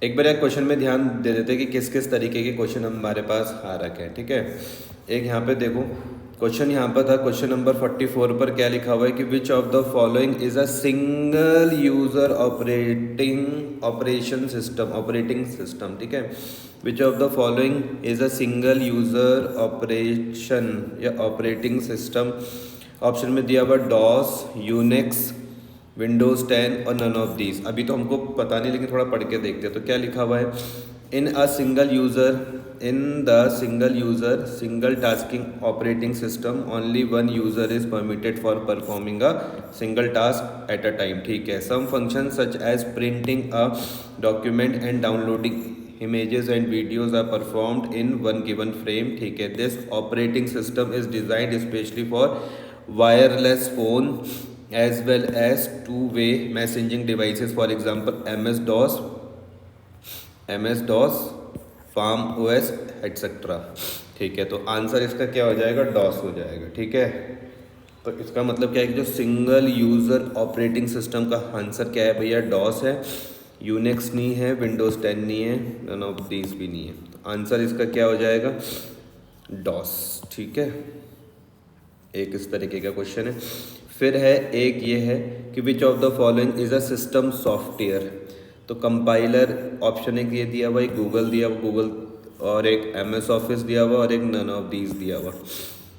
एक बार एक क्वेश्चन में ध्यान दे देते हैं कि किस किस तरीके के क्वेश्चन हमारे पास आ रखे हैं, ठीक है। एक यहाँ पे देखो क्वेश्चन यहाँ पर था, क्वेश्चन नंबर 44 पर क्या लिखा हुआ है कि which of the following is a single user operating system, ठीक है। Which of the following is a single user operation या ऑपरेटिंग सिस्टम। ऑप्शन में दिया हुआ डॉस, यूनिक्स, विंडोज़ 10 और नन ऑफ दीज। अभी तो हमको पता नहीं, लेकिन थोड़ा पढ़ के देखते हैं। तो क्या लिखा हुआ है, in the single user single tasking operating system only one user is permitted for performing a single task at a time, ठीक है। Some function such as printing a document and downloading images and videos are performed in one given frame, ठीक है। this operating system is designed especially for wireless phone as well as two-way messaging devices, for example MS DOS, farm OS etc, ठीक है। तो answer इसका क्या हो जाएगा, DOS हो जाएगा, ठीक है। तो इसका मतलब क्या है कि जो सिंगल यूज़र ऑपरेटिंग सिस्टम का आंसर क्या है भैया, डॉस है। यूनिक्स नहीं है, विंडोज़ 10 नहीं है, नन ऑफ दीज भी नहीं है। तो आंसर इसका क्या हो जाएगा, डॉस, ठीक है। एक इस तरीके का क्वेश्चन है। फिर है एक ये है कि which of the following is a system software. तो कंपाइलर ऑप्शन एक ये दिया हुआ, एक गूगल दिया हुआ, गूगल, और एक MS ऑफिस दिया हुआ, और एक नन ऑफ दीज दिया हुआ।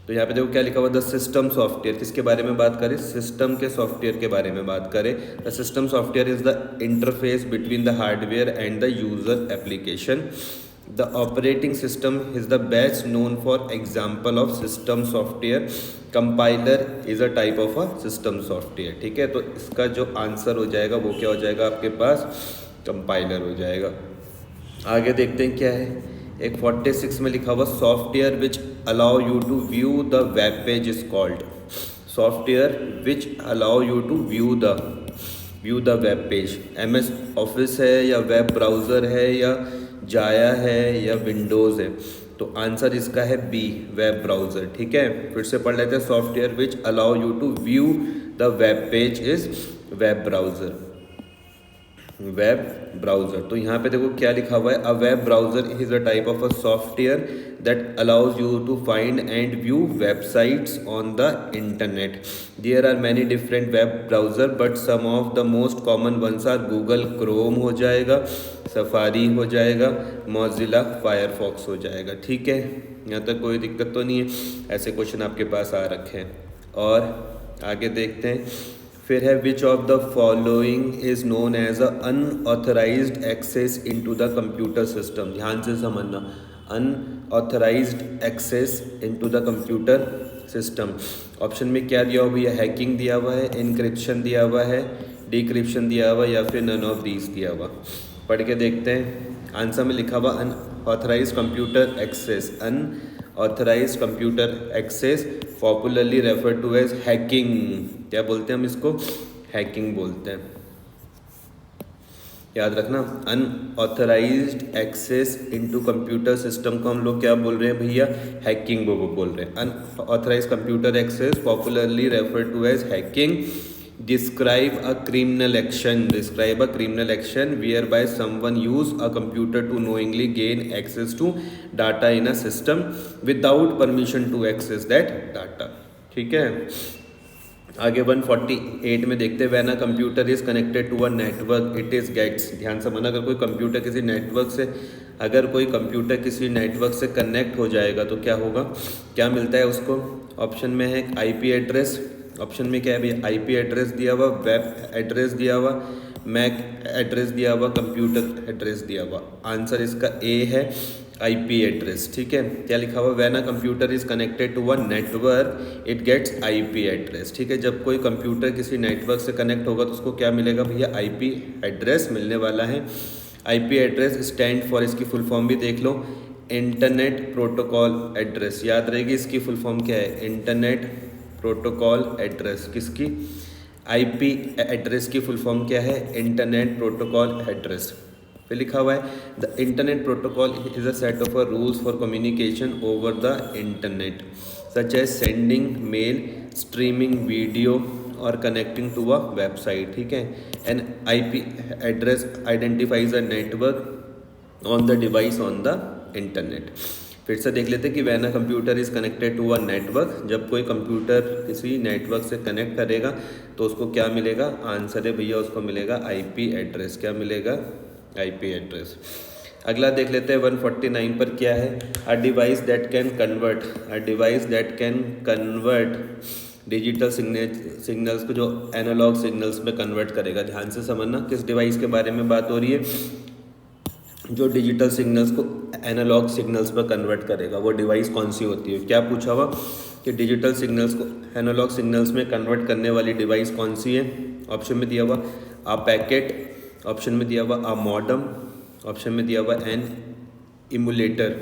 तो यहाँ पे देखो क्या लिखा हुआ, द सिस्टम सॉफ्टवेयर। किसके बारे में बात करें, सिस्टम के सॉफ्टवेयर के बारे में बात करें। The system software is the interface between the hardware and the user application. The operating system is the best known for example of system software. Compiler is a type of a system software, ठीक है। तो इसका जो answer हो जाएगा वो क्या हो जाएगा आपके पास, कंपाइलर हो जाएगा। आगे देखते हैं क्या है। एक 46 में लिखा हुआ, software which allow you to view the web page is called. Software which allow you to view the web page. MS office है या वेब ब्राउज़र है या जाया है या विंडोज़ है। तो आंसर इसका है बी, वेब ब्राउज़र, ठीक है। फिर से पढ़ लेते हैं, software which allow you to view the web page is web browser, web browser. तो यहाँ पे देखो क्या लिखा हुआ है, a web browser is a type of a software that allows you to find and view websites on the internet. There are many different web browser but some of the most common ones are Google Chrome हो जाएगा, safari हो जाएगा, Mozilla Firefox हो जाएगा, ठीक है। यहाँ तक कोई दिक्कत तो नहीं है, ऐसे क्वेश्चन आपके पास आ रखे हैं। और आगे देखते हैं। फिर है which of the following is known as a unauthorised access into the computer system. ध्यान से समझना, unauthorised access into the computer system. Option में क्या दिया हुआ भैया, हैकिंग दिया हुआ है, इनक्रिप्शन दिया हुआ है, डिक्रिप्शन दिया हुआ, या फिर नन ऑफ दीज दिया हुआ। पढ़ के देखते हैं। आंसर में लिखा हुआ unauthorised computer access, unauthorised computer access popularly refer to as hacking. क्या बोलते हैं हम इसको, हैकिंग बोलते हैं, याद रखना। Unauthorised access into computer system को हम लोग क्या बोल रहे हैं भैया, हैकिंग वो बोल रहे हैं। Unauthorised computer access popularly refer to as hacking. describe a criminal action whereby someone use a computer to knowingly gain access to data in a system without permission to access that data, ठीक है। आगे 148 में देखते हैं, when a computer is connected to a network it is gets. ध्यान से माना, अगर कोई कंप्यूटर किसी नेटवर्क से कनेक्ट हो जाएगा तो क्या होगा, क्या मिलता है उसको। ऑप्शन में है IP एड्रेस, ऑप्शन में क्या है भैया, IP एड्रेस दिया हुआ, वेब एड्रेस दिया हुआ, मैक एड्रेस दिया हुआ, कंप्यूटर एड्रेस दिया हुआ। आंसर इसका ए है, IP एड्रेस, ठीक है। क्या लिखा हुआ, when a computer is connected to a network it gets IP address, ठीक है। जब कोई कंप्यूटर किसी नेटवर्क से कनेक्ट होगा तो उसको क्या मिलेगा भैया, IP एड्रेस मिलने वाला है। IP एड्रेस स्टैंड फॉर, इसकी फुल फॉर्म भी देख लो, इंटरनेट प्रोटोकॉल एड्रेस। याद रहेगी इसकी फुल फॉर्म क्या है, इंटरनेट प्रोटोकॉल एड्रेस। किसकी, IP एड्रेस की फुल फॉर्म क्या है, इंटरनेट प्रोटोकॉल एड्रेस। फिर लिखा हुआ है, the internet protocol is a set of rules for communication over the internet such as sending mail, streaming video और कनेक्टिंग टू अ वेबसाइट, ठीक है। An IP address identifies a network on the device on the internet. फिर से देख लेते कि when a computer is connected to a network, जब कोई कंप्यूटर किसी नेटवर्क से कनेक्ट करेगा तो उसको क्या मिलेगा, आंसर है भैया उसको मिलेगा IP एड्रेस। क्या मिलेगा, IP एड्रेस। अगला देख लेते हैं 149 पर क्या है, अ device that can convert digital signals को जो एनालॉग सिग्नल्स में कन्वर्ट करेगा। ध्यान से समझना किस डिवाइस के बारे में बात हो रही है, जो डिजिटल सिग्नल्स को एनालॉग सिग्नल्स पर कन्वर्ट करेगा, वो डिवाइस कौन सी होती है। क्या पूछा हुआ कि डिजिटल सिग्नल्स को एनालॉग सिग्नल्स में कन्वर्ट करने वाली डिवाइस कौन सी है। ऑप्शन में दिया हुआ अ पैकेट, ऑप्शन में दिया हुआ अ मॉडम, ऑप्शन में दिया हुआ एन इमुलेटर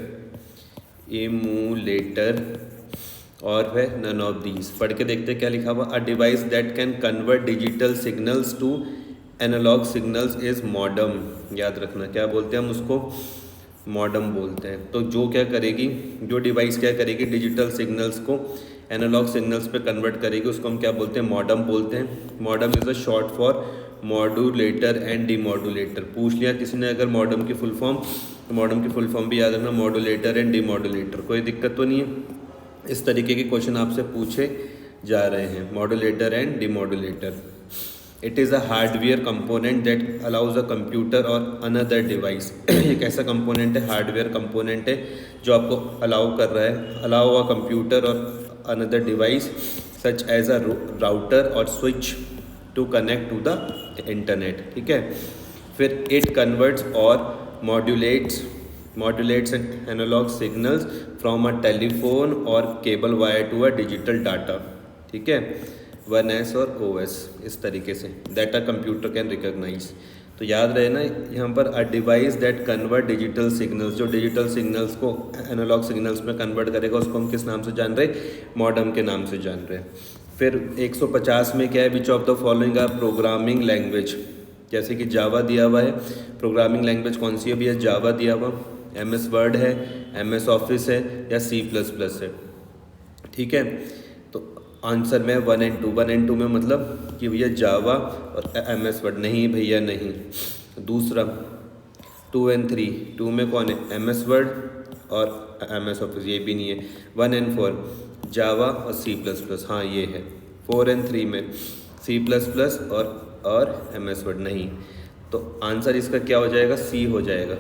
और है नन ऑफ दीज। पढ़ के देखते क्या लिखा हुआ, a device that can convert digital signals to analog signals is modem. याद रखना क्या बोलते हैं हम उसको, मॉडम बोलते हैं। तो जो क्या करेगी, जो डिवाइस क्या करेगी, डिजिटल सिग्नल्स को एनालॉग सिग्नल्स पे कन्वर्ट करेगी, उसको हम क्या बोलते हैं, मॉडम बोलते हैं। Modem is a short for modulator and demodulator. पूछ लिया किसी ने अगर मॉडम की फुल फॉर्म, तो मॉडम की फुल फॉर्म भी याद रखना, मॉड्यूलेटर एंड डीमॉड्यूलेटर। कोई दिक्कत तो नहीं है, इस तरीके के क्वेश्चन आपसे पूछे जा रहे हैं, modulator and demodulator. It is a hardware component that allows a computer or another device. एक ऐसा कंपोनेंट है, हार्डवेयर कंपोनेंट है, जो आपको अलाउ कर रहा है, allow a computer or another device such as a router or switch to connect to the internet, ठीक है। फिर it converts or modulates and analog signals from a telephone or cable wire to a digital data, ठीक है, 1S और OS। इस तरीके से that a computer can recognise. तो याद रहे ना यहाँ पर, a device that convert digital signals, जो डिजिटल सिग्नल्स को एनालॉग सिग्नल्स में कन्वर्ट करेगा, उसको हम किस नाम से जान रहे हैं, मॉडम के नाम से जान रहे हैं। फिर 150 में क्या है, which of the following are programming language. जैसे कि जावा दिया हुआ है, प्रोग्रामिंग लैंग्वेज कौन सी है भैया, जावा दिया हुआ, MS वर्ड है, MS ऑफिस है या C++ है, ठीक है। तो आंसर में 1 और 2, 1 और 2 में मतलब कि भैया जावा और MS वर्ड, नहीं भैया नहीं। दूसरा 2 और 3, 2 में कौन है, MS वर्ड और MS ऑफिस, ये भी नहीं है। 1 और 4 जावा और C++, हाँ ये है। 4 और 3 में C++ और MS वर्ड नहीं। तो आंसर इसका क्या हो जाएगा, C हो जाएगा।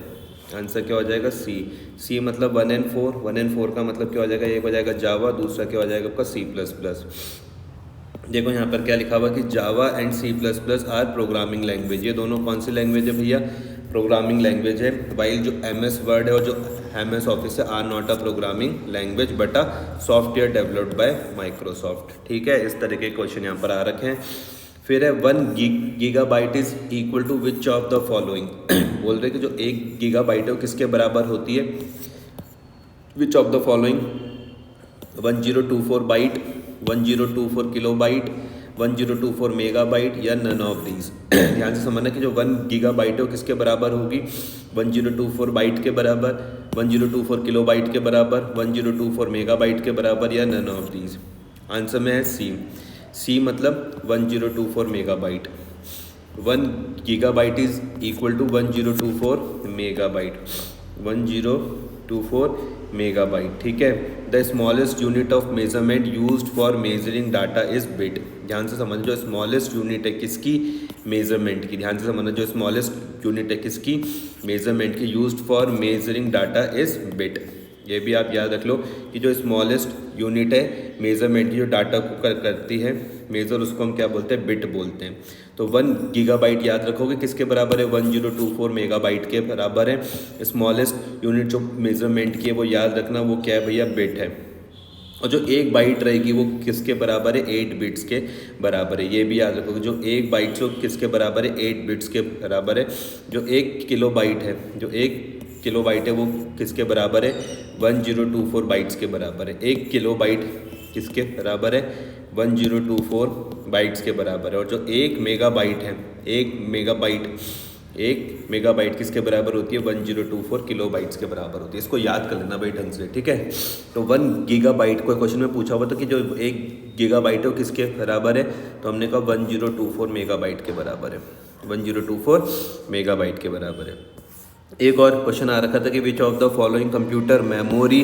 आंसर क्या हो जाएगा, C मतलब 1 और 4, 1 और 4 का मतलब क्या हो जाएगा, एक हो जाएगा जावा, दूसरा क्या हो जाएगा आपका C++। देखो यहाँ पर क्या लिखा हुआ कि Java and C++ are programming language. ये दोनों कौन सी लैंग्वेज है भैया, प्रोग्रामिंग लैंग्वेज है। वाइल जो MS वर्ड है और जो MS ऑफिस है are not a programming language but a software developed by Microsoft, ठीक है। इस तरीके के क्वेश्चन यहाँ पर आ रखे हैं। फिर है 1 gigabyte is equal to which of the following. बोल रहे कि जो 1 गीगाबाइट है वो किसके बराबर होती है, which of the following, 1024 byte, 1024 kilobyte, 1024 megabyte या नन ऑफ दीज। ध्यान से समझना कि जो 1 गीगाबाइट है वो किसके बराबर होगी, 1024 बाइट के बराबर, 1024 किलोबाइट के बराबर, 1024 मेगाबाइट के बराबर या नन ऑफ दीज। आंसर में है सी मतलब 1024 megabyte. 1 gigabyte is equal to 1024 megabyte, 1024 megabyte, ठीक है। The smallest unit of measurement used for measuring data is bit. ध्यान से समझ, जो स्मॉलेस्ट यूनिट है किसकी, मेजरमेंट की। ध्यान से समझना, जो स्मॉलेस्ट यूनिट है किसकी, मेजरमेंट की, used for measuring data is bit. ये भी आप याद रख लो कि जो स्मॉलेस्ट यूनिट है मेजरमेंट की, जो डाटा को करती है मेजर, उसको हम क्या बोलते हैं, बिट बोलते हैं। तो 1 गीगाबाइट याद रखोगे किसके बराबर है, 1024 मेगाबाइट के बराबर है। स्मॉलेस्ट यूनिट जो मेजरमेंट की है वो याद रखना, वो क्या है भैया, बिट है। और जो 1 बाइट रहेगी वो किसके बराबर है, 8 बिट्स के बराबर है। ये भी याद रखोगे, जो 1 बाइट जो किसके बराबर है, 8 बिट्स के बराबर है। जो 1 किलो बाइट है, जो 1 किलो बाइट है वो किसके बराबर है, 1024 बाइट्स के बराबर है। 1 किलो बाइट किसके बराबर है, 1024 बाइट्स के बराबर है। और जो 1 मेगाबाइट है, 1 मेगाबाइट 1 मेगाबाइट किसके बराबर होती है, 1024 किलोबाइट्स के बराबर होती है। इसको याद कर लेना भाई ढंग से, ठीक है। तो 1 गीगाबाइट को क्वेश्चन में पूछा हुआ था कि जो 1 गीगाबाइट है वो किसके बराबर है, तो हमने कहा 1024 मेगाबाइट के बराबर है, 1024 मेगाबाइट के बराबर है। एक और क्वेश्चन आ रखा था कि which of the following computer memory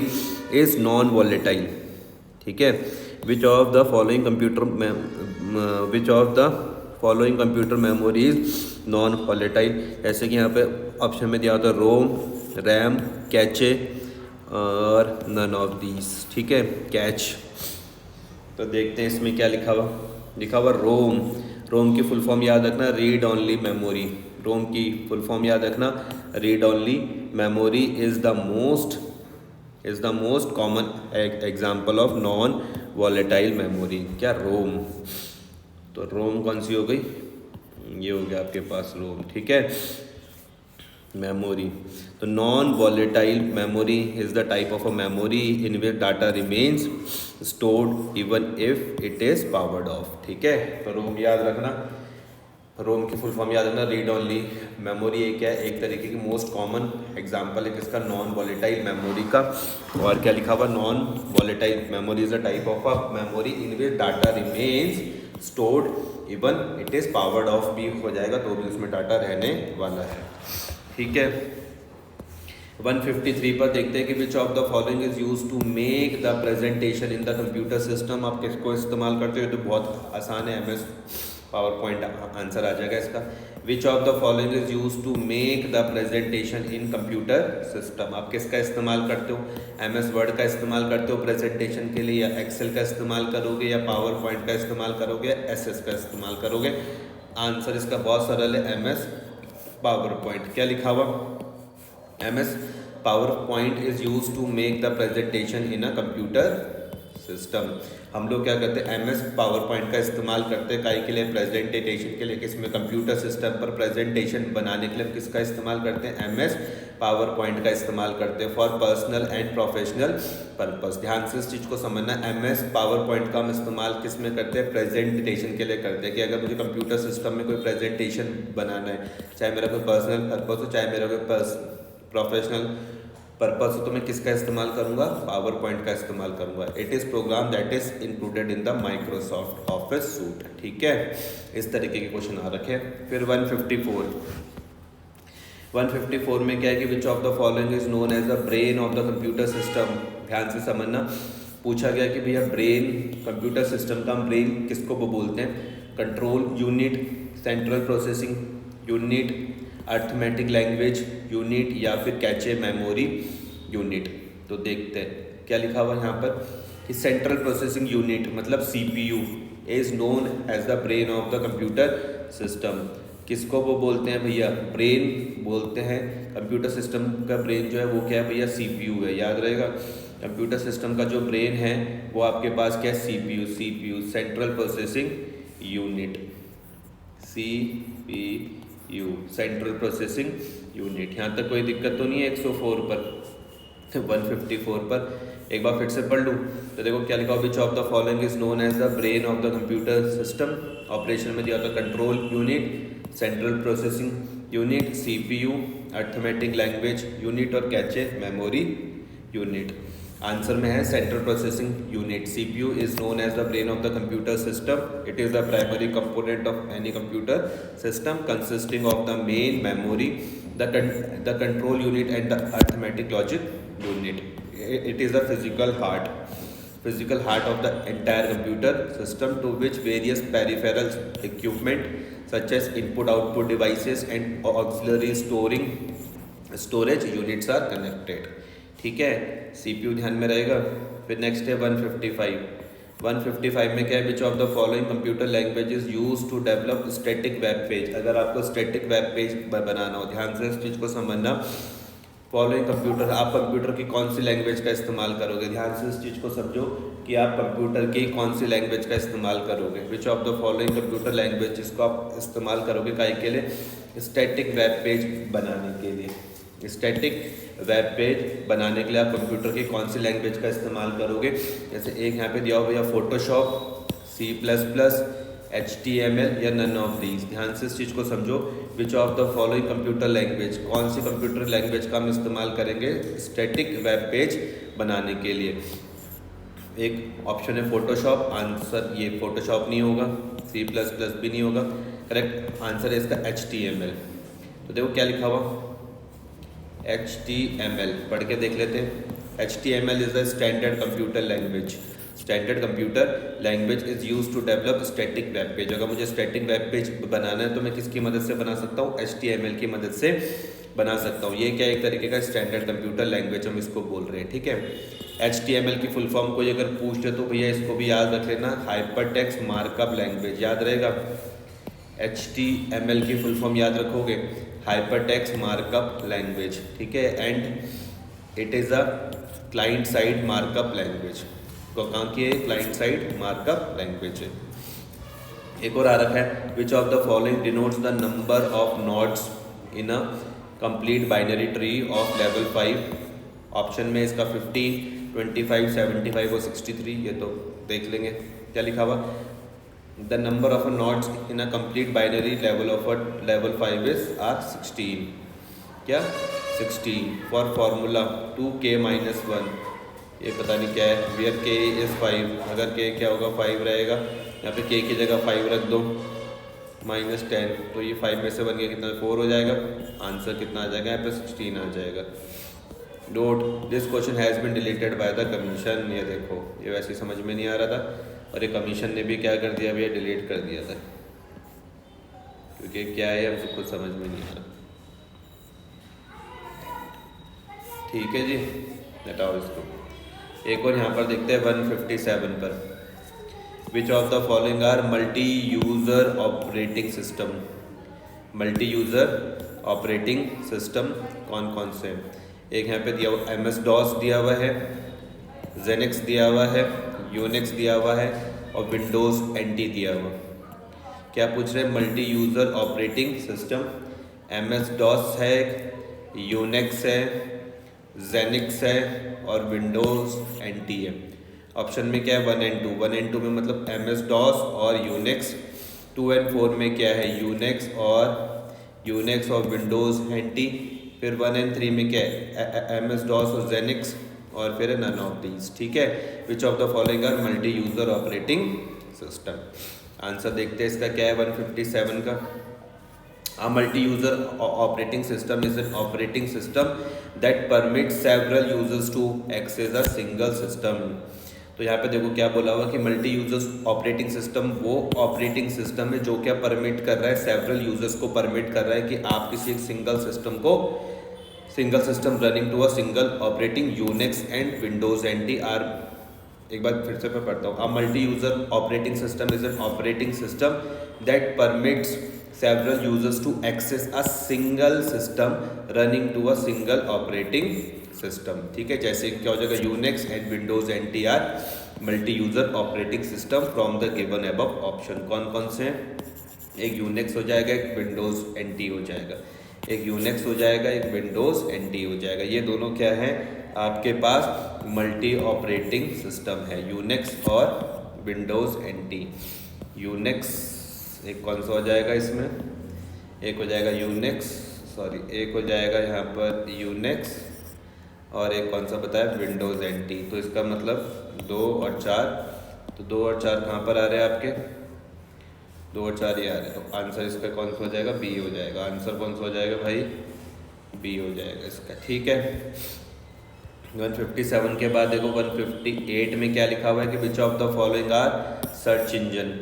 is non volatile, ठीक है। Which of the following computer memory is non volatile. जैसे कि यहाँ पे ऑप्शन में दिया होता है रोम, रैम, कैचे और नन ऑफ दीज, ठीक है, कैच। तो देखते हैं इसमें क्या लिखा हुआ रोम। रोम की फुल फॉर्म याद रखना, रीड ओनली मेमोरी। रोम की फुल फॉर्म याद रखना, read only memory is the most common example of non volatile memory. क्या रोम, तो रोम कौन सी हो गई, ये हो गया आपके पास रोम, ठीक है। मेमोरी, तो non volatile memory is the type of a memory in which data remains stored even if it is powered of, ठीक है। तो रोम याद रखना, रोम की फुल फॉर्म याद रखना, रीड ओनली मेमोरी। एक है, एक तरीके की मोस्ट कॉमन एग्जांपल है किसका, नॉन वॉलेटाइल मेमोरी का। और क्या लिखा हुआ, non volatile memory is a type of a memory in which data remains stored even it is powered of भी हो जाएगा तो भी उसमें डाटा रहने वाला है, ठीक है। 153 पर देखते हैं कि which of the following is use to make the presentation in the computer system. आप किसको इस्तेमाल करते हो, तो बहुत आसान है, MS पावर पॉइंट आंसर आ जाएगा इसका। Which of the following is use to make the presentation in computer system. आप किसका इस्तेमाल करते हो, MS वर्ड का इस्तेमाल करते हो प्रेजेंटेशन के लिए, या एक्सेल का इस्तेमाल करोगे, या पावर पॉइंट का इस्तेमाल करोगे, या SS का इस्तेमाल करोगे। आंसर इसका बहुत सरल है, MS पावर पॉइंट। क्या लिखा हुआ, MS PowerPoint is use to make the presentation in a computer system. हम लोग क्या करते हैं, MS पावर पॉइंट का इस्तेमाल करते हैं काई के लिए, प्रेजेंटेशन के लिए, किसमें, कंप्यूटर सिस्टम पर प्रेजेंटेशन बनाने के लिए हम किसका इस्तेमाल करते हैं, MS पावर पॉइंट का इस्तेमाल करते हैं for personal and professional purpose. ध्यान से इस चीज़ को समझना, MS पावर पॉइंट का हम इस्तेमाल किस में करते हैं, प्रेजेंटेशन के लिए करते हैं। कि अगर मुझे कंप्यूटर सिस्टम में कोई प्रेजेंटेशन बनाना है, चाहे मेरा कोई पर्सनल पर्पस हो, चाहे मेरा कोई प्रोफेशनल पर्पस हो, तो मैं किसका इस्तेमाल करूंगा, पावर पॉइंट का इस्तेमाल करूंगा। It is programme that is included in the Microsoft office suit, ठीक है। इस तरीके के क्वेश्चन आ रखे। फिर 154 में क्या है कि which of the following is known as the brain of the computer system. ध्यान से समझना, पूछा गया कि भैया ब्रेन, कंप्यूटर सिस्टम का हम ब्रेन किसको बोलते हैं, control unit, central processing unit, arithmetic language unit, या फिर कैचे मेमोरी यूनिट। तो देखते हैं क्या लिखा हुआ यहाँ पर कि सेंट्रल प्रोसेसिंग यूनिट मतलब CPU is known as the brain of the computer system. किसको वो बोलते हैं भैया, ब्रेन बोलते हैं। कंप्यूटर सिस्टम का ब्रेन जो है वो क्या है भैया, CPU है, याद रहेगा। कंप्यूटर सिस्टम का जो ब्रेन है वो आपके पास क्या है, CPU central processing unit, CPU central processing unit. यहाँ तक कोई दिक्कत तो नहीं है 104 पर, 154 पर एक बार फिर से पढ़ लूँ तो देखो क्या लिखा, which of the following is known as the brain of the computer system. Operation में दिया होता control unit, central processing unit, CPU, arithmetic language unit और कैचे मेमोरी यूनिट। आंसर में है central processing unit. CPU is known as the brain of the computer system. It is the primary component of any computer system consisting of the main memory, the control unit and the arithmetic logic unit. It is the physical heart of the entire computer system to which various peripheral equipment such as input-output devices and auxiliary storage units are connected, ठीक है। CPU ध्यान में रहेगा। फिर next है 155 में क्या है, which of the following computer languages use to develop static web page. अगर आपको स्टैटिक वेब पेज बनाना हो, ध्यान से इस चीज़ को समझना, फॉलोइंग कंप्यूटर, आप कंप्यूटर की कौन सी लैंग्वेज का इस्तेमाल करोगे, ध्यान से इस चीज़ को समझो कि आप कंप्यूटर की कौन सी लैंग्वेज का इस्तेमाल करोगे। विच of the following computer language जिसको आप इस्तेमाल करोगे काय के लिए, स्टैटिक वेब पेज बनाने के लिए। स्टैटिक वेब पेज बनाने के लिए आप कंप्यूटर की कौन सी लैंग्वेज का इस्तेमाल करोगे। जैसे एक यहाँ पे दिया हो भैया फोटोशॉप, C++, HTML या नन ऑफ दीज। ध्यान से इस चीज़ को समझो, विच of the following computer language, कौन सी कंप्यूटर लैंग्वेज का हम इस्तेमाल करेंगे स्टैटिक वेब पेज बनाने के लिए। एक ऑप्शन है फोटोशॉप, आंसर ये फोटोशॉप नहीं होगा, C++ भी नहीं होगा, करेक्ट आंसर है इसका HTML। तो देखो क्या लिखा हुआ HTML, पढ़ के देख लेते हैं। HTML is the standard computer language, standard computer language is use to develop static web page. अगर मुझे स्टैटिक वेब पेज बनाना है तो मैं किसकी मदद से बना सकता हूँ, HTML की मदद से बना सकता हूँ। ये क्या एक तरीके का स्टैंडर्ड कंप्यूटर लैंग्वेज हम इसको बोल रहे हैं, ठीक है। HTML की फुल फॉर्म को अगर पूछते तो भैया इसको भी याद रख लेना, हाइपर टेक्स्ट मार्कअप लैंग्वेज, याद रहेगा। HTML की फुल फॉर्म याद रखोगे, हाइपर टेक्स्ट मार्कअप लैंग्वेज, ठीक है। And it is a client side markup language, तो कहाँ की है, क्लाइंट साइड मार्कअप लैंग्वेज है। एक और आ रखा है, which of the following denotes the number of nodes in a complete binary tree of level 5। Option में इसका 15, 25, 75 और 63, ये तो देख लेंगे क्या लिखा हुआ। The number of nodes in a complete binary level 5 is are 16, क्या 16। फॉर फार्मूला 2k-1, ये पता नहीं क्या है, वेयर k इज़ 5, अगर k क्या होगा 5 रहेगा, यहाँ पे k की जगह 5 रख दो, -10, तो ये 5 में से बन गया कितना 4 हो जाएगा, आंसर कितना आ जाएगा, यहाँ पे 16 आ जाएगा। Note this question has been deleted by the commission, ये देखो ये वैसे ही समझ में नहीं आ रहा था और ये कमीशन ने भी क्या कर दिया भैया, डिलीट कर दिया था, क्योंकि क्या है हमको खुद समझ में नहीं आ रहा। ठीक है जी, हटाओ इसको। एक और यहाँ पर देखते हैं 157 पर, which of the following are multi user operating system. Multi user operating system कौन कौन से हैं, एक यहाँ पे दिया हुआ MS-DOS दिया हुआ है, जेनिक्स दिया हुआ है, यूनिक्स दिया हुआ है और विंडोज़ NT दिया हुआ। क्या पूछ रहे हैं, multi user operating system, MS-DOS है, यूनिक्स है, जेनिक्स है और विंडोज़ NT है। ऑप्शन में क्या है 1 and 2, 1 and 2 में मतलब MS-DOS और यूनिक्स, 2 and 4 में क्या है यूनिक्स और विंडोज़ NT, फिर 1 and 3 में क्या है MS-DOS और जेनिक्स और फिर नन ऑफ दीज, ठीक है। Which of the following are multi user operating system. Answer देखते हैं इसका क्या है 157 का। A multi-user operating system is an operating system that permits several users to access a single system। तो यहाँ पे देखो क्या बोला हुआ कि मल्टी यूजर्स ऑपरेटिंग सिस्टम वो ऑपरेटिंग सिस्टम है जो क्या परमिट कर रहा है, सेवरल यूजर्स को परमिट कर रहा है कि आप किसी एक single system running to a single operating Unix and Windows NT are. एक बार फिर से मैं पढ़ता हूँ, a multi user operating system is an operating system that permits several users to access a single system running to a single operating system, ठीक है। जैसे क्या हो जाएगा Unix and Windows NT are multi user operating system from the given above option. कौन कौन से हैं, एक यूनिक्स हो जाएगा, एक विंडोज NT हो जाएगा, एक यूनिक्स हो जाएगा, एक विंडोज NT हो जाएगा। ये दोनों क्या है आपके पास मल्टी ऑपरेटिंग सिस्टम है, यूनिक्स और विंडोज NT। यूनिक्स एक कौन सा हो जाएगा इसमें, एक हो जाएगा एक हो जाएगा यहाँ पर यूनिक्स और एक कौन सा बताया विंडोज NT। तो इसका मतलब 2 और 4, तो 2 और 4 कहाँ पर आ रहे हैं आपके, 2 और 4 ये आ रहे हैं, तो आंसर इसका कौन सा हो जाएगा, B हो जाएगा। आंसर कौन सा हो जाएगा भाई, B हो जाएगा इसका, ठीक है। 157 के बाद देखो 158 में क्या लिखा हुआ है कि which of the following are search engine.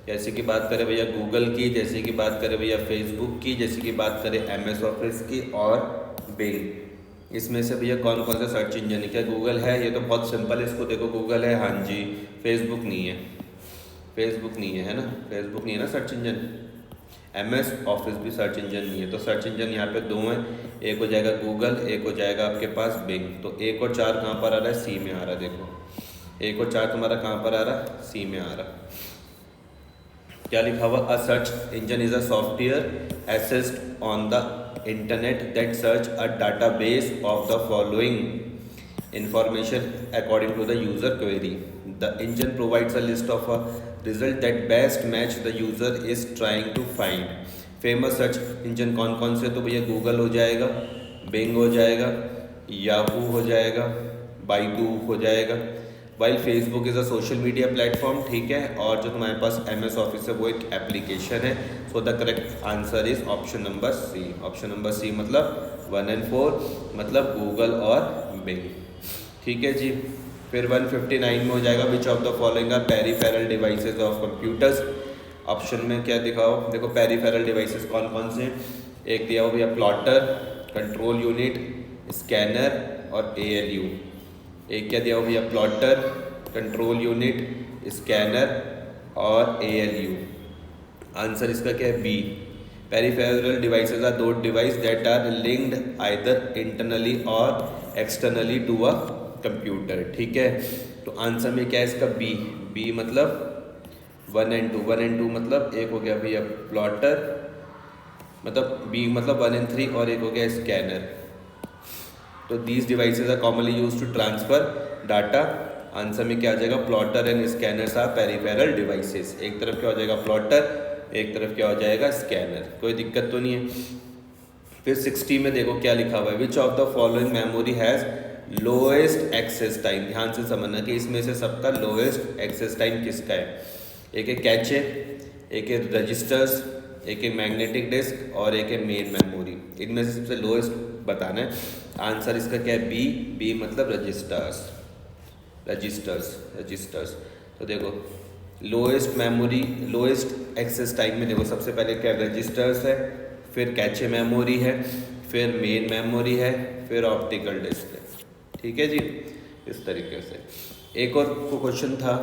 जैसे कि बात करें भैया गूगल की, जैसे कि बात करें भैया फेसबुक की, जैसे कि बात करें MS ऑफिस की और बिंग, इसमें से भैया कौन कौन सा सर्च इंजन है। क्या गूगल है, ये तो बहुत सिंपल है, इसको देखो गूगल है, हाँ जी। फेसबुक नहीं है, है ना, फेसबुक नहीं है ना सर्च इंजन। MS ऑफिस भी सर्च इंजन नहीं है, तो सर्च इंजन यहाँ पे 2 हैं, एक हो जाएगा गूगल, एक हो जाएगा आपके पास बिंग। तो 1 और 4 कहाँ पर आ रहा है, C में आ रहा है। देखो 1 और 4 तुम्हारा कहाँ पर आ रहा है, C में आ रहा है। क्या लिखा हुआ, a search engine is a software assist on the internet that search a database of the following information according to the user query. The engine provides a list of a result that best match the user is trying to find. Famous search engine कौन कौन से, तो भैया Google हो जाएगा, Bing हो जाएगा, Yahoo हो जाएगा, बाइडू हो जाएगा। While Facebook is a social media platform, ठीक है, और जो तुम्हारे पास MS ऑफिस है वो एक एप्लीकेशन है। So the correct answer is option number C. Option number C मतलब 1 और 4 मतलब गूगल और बिंग, ठीक है जी। फिर 159 में हो जाएगा which of the following are peripheral devices of computers. Option में क्या दिखाओ, देखो पेरिफेरल डिवाइसेस कौन कौन से, एक दिया हो भैया प्लॉटर, कंट्रोल यूनिट, स्कैनर और ALU। एक क्या दिया हो भैया प्लॉटर, कंट्रोल यूनिट, स्कैनर और ALU। आंसर इसका क्या है, B. Peripheral devices are do devices that are linked either internally or externally to a computer, ठीक है। तो आंसर में क्या है इसका, बी। बी मतलब 1 और 2, 1 और 2 मतलब एक हो गया भैया प्लॉटर, मतलब बी मतलब 1 और 3, और एक हो गया स्कैनर। तो these devices are commonly use to transfer data. Answer में क्या आ जाएगा, plotter and scanners are peripheral devices. एक तरफ क्या हो जाएगा प्लॉटर, एक तरफ क्या हो जाएगा स्कैनर, कोई दिक्कत तो नहीं है। फिर 60 में देखो क्या लिखा हुआ है, which of the following memory has lowest access time. ध्यान से समझना कि इसमें से सबका लोएस्ट एक्सेस टाइम किसका है। एक है कैचे, एक है रजिस्टर्स, एक है मैग्नेटिक डिस्क और एक है मेन मेमोरी। इनमें से सबसे लोएस्ट बताना है। आंसर इसका क्या है, बी। बी मतलब रजिस्टर्स, रजिस्टर्स, रजिस्टर्स। तो देखो lowest memory, lowest access time में देखो सबसे पहले क्या रजिस्टर्स है, फिर कैचे मेमोरी है, फिर मेन मेमोरी है, फिर ऑप्टिकल डिस्क है, ठीक है जी। इस तरीके से एक और क्वेश्चन था,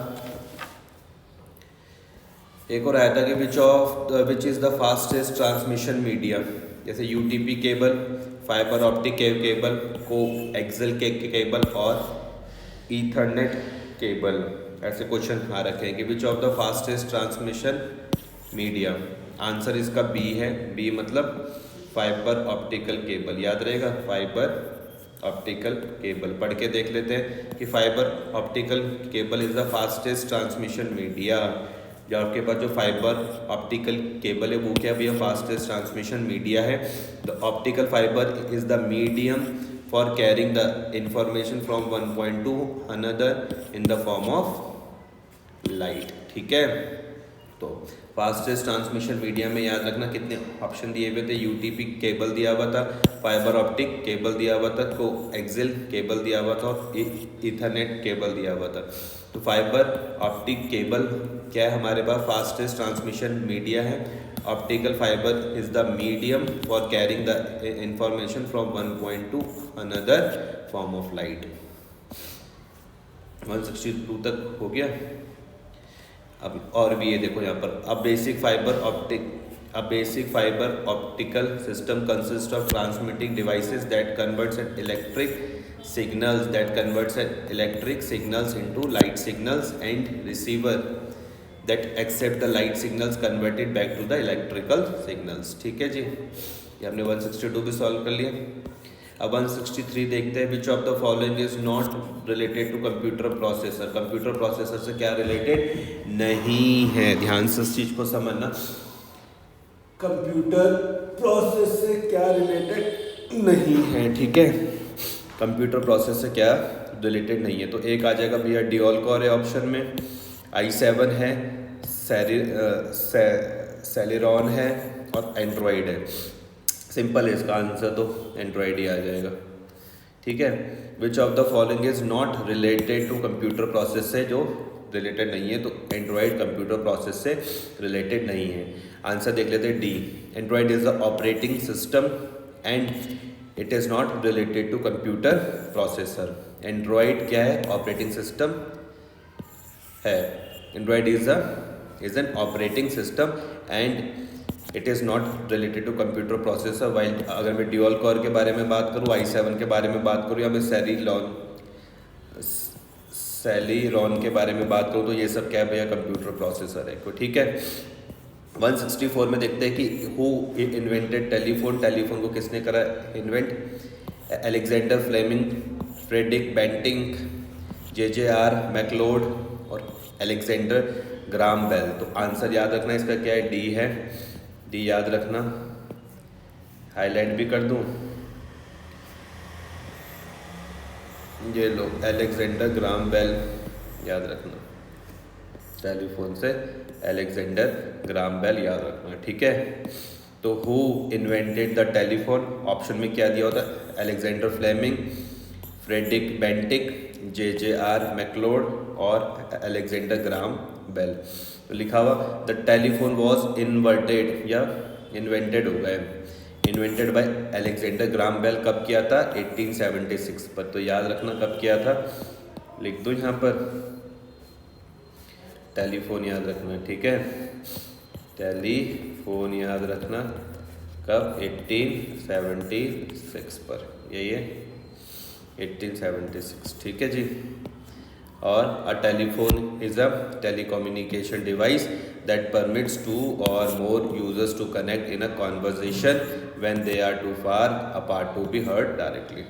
एक और आया था कि which is the fastest transmission media. जैसे UTP cable, fibre optic cable, coaxial cable और ईथरनेट केबल। ऐसे क्वेश्चन आ रखे हैं कि which of the fastest transmission media. Answer इसका बी है। बी मतलब फाइबर ऑप्टिकल केबल, याद रहेगा फाइबर ऑप्टिकल केबल। पढ़ के देख लेते हैं कि fibre optical cable is the fastest transmission media. जो आपके पास जो फाइबर ऑप्टिकल केबल है वो क्या भैया, फास्टेस्ट ट्रांसमिशन मीडिया है। The optical fibre is the medium for carrying the information from one point two another in the form of light, ठीक है। तो फास्टेस्ट ट्रांसमिशन मीडिया में याद रखना कितने ऑप्शन दिए हुए थे, UTP केबल दिया हुआ था, फाइबर ऑप्टिक केबल दिया हुआ था, कोएक्सियल केबल दिया हुआ था और ईथरनेट केबल दिया हुआ था। तो फाइबर ऑप्टिक केबल क्या है हमारे पास, फास्टेस्ट ट्रांसमिशन मीडिया है। Optical fibre is the medium for carrying the information from one point two another form of light. 162 तक हो गया। अब और भी ये देखो यहाँ पर, a basic fibre optical system consist of transmitting devices that converts electric signals into light signals and receiver that accept the light signals converted back to the electrical signals, ठीक है जी। ये हमने 162 भी सॉल्व कर लिया। अब 163 देखते हैं, which of the following is not related to computer processor. Computer processor से क्या रिलेटेड नहीं है, ध्यान से इस चीज को समझना। कंप्यूटर प्रोसेस से क्या रिलेटेड नहीं है, ठीक है। कंप्यूटर प्रोसेस से क्या रिलेटेड नहीं है। तो एक आ जाएगा भैया ड्यूल कोर है ऑप्शन में, i7 है, सेलेरॉन है और एंड्रॉयड है। सिंपल है इसका आंसर, तो एंड्रॉयड ही आ जाएगा, ठीक है। Which of the following is not related to computer process से जो रिलेटेड नहीं है, तो एंड्रॉयड कंप्यूटर प्रोसेस से रिलेटेड नहीं है। आंसर देख लेते हैं D. Android is the operating system and it is not related to computer processor. Android क्या है, ऑपरेटिंग सिस्टम है। Android is an operating system and it is not related to computer processor. While अगर मैं dual core के बारे में बात करूँ, i7 के बारे में बात करूँ, या मैं सेलेरॉन के बारे में बात करूँ, तो ये सब क्या है भैया, कंप्यूटर प्रोसेसर है, ठीक है। 164 में देखते हैं कि हु इन्वेंटेड टेलीफोन। टेलीफोन को किसने करा invent, Alexander Fleming, Frederick Bentinck, JJR Macleod और अलेक्जेंडर ग्राम बेल। तो आंसर याद रखना इसका क्या है, डी है। डी याद रखना, हाईलाइट भी कर दूँ, ये लो अलेक्जेंडर ग्राम बेल याद रखना, टेलीफोन से अलेक्जेंडर ग्राम बेल याद रखना, ठीक है। तो who invented the telephone, option में क्या दिया होता है, Alexander Fleming, Frederick Bentinck, JJR Macleod और अलेक्जेंडर ग्राम बेल। तो लिखा हुआ द टेलीफोन वॉज इन्वर्टेड या इन्वेंटेड हो गए, invented by Alexander Graham Bell. कब किया था, 1876 पर। तो याद रखना कब किया था, लिख दो यहाँ पर, टेलीफोन याद रखना, ठीक है, टेलीफोन याद रखना कब, 1876 पर, यही है 1876, ठीक है जी। और a telephone is a telecommunication device that permits two or more users to connect in a conversation when they are too far apart to be heard directly.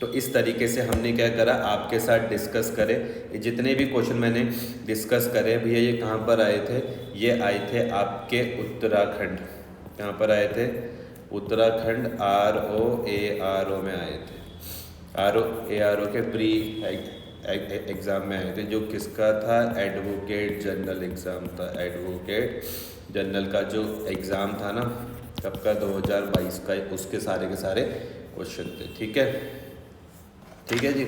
तो इस तरीके से हमने क्या करा, आपके साथ डिस्कस करे, जितने भी क्वेश्चन मैंने डिस्कस करे भैया ये कहाँ पर आए थे, ये आए थे आपके उत्तराखंड, कहाँ पर आए थे, उत्तराखंड ROARO में आए थे, ROARO के प्री एग्ज़ाम में आए थे, जो किसका था, एडवोकेट जनरल एग्ज़ाम था, एडवोकेट जनरल का जो एग्ज़ाम था ना, कब का, 2022 का, उसके सारे के सारे क्वेश्चन थे, ठीक है, ठीक है जी।